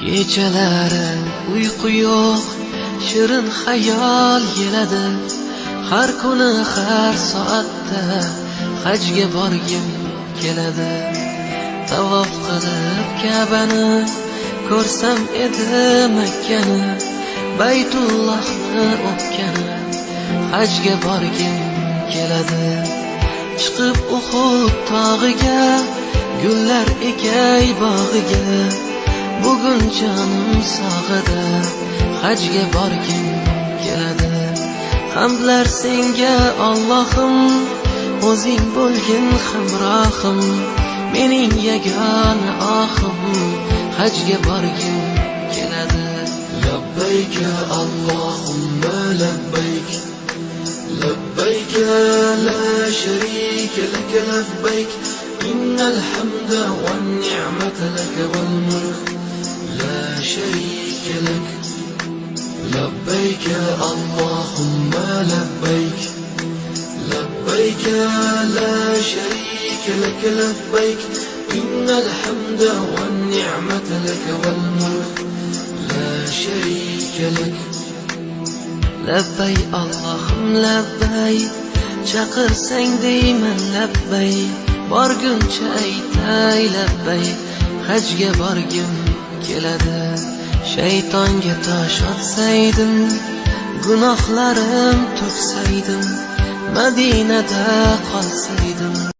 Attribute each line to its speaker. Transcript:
Speaker 1: Kechalari uyqu yo'q, shirin xayol keladi. Har kuni har soatda hajga borgim keladi. Tavof qilib Ka'bani ko'rsam edi Makkani, Baytullohni o'pgani, hajga borgim keladi. Chiqib Uhud tog'iga, gullar ekay bog'iga, bugun jonim sog'ida, hajga borgim keladi. Hamdlar senga Allohim, o'zing bo'lgin hamrohim, mening yagona ohim, hajga borgim keladi.
Speaker 2: Labbayk Allohumma labbayk, labbayk la sharika lak, labbayk innal hamda wan ni'mata lak wal mulk la sharika lak. لبيك اللهم لبيك، لبيك لا شريك لك، لبيك إن الحمد والنعمة لك والملك لا شريك لك.
Speaker 1: Labbay Allohim labbay, chaqirsang deyman labbay, borguncha aytay labbay, hajga borgim keladi. Shaytonga tosh otsaydim, gunohlarim to'ksaydim, Madinada qolsaydim,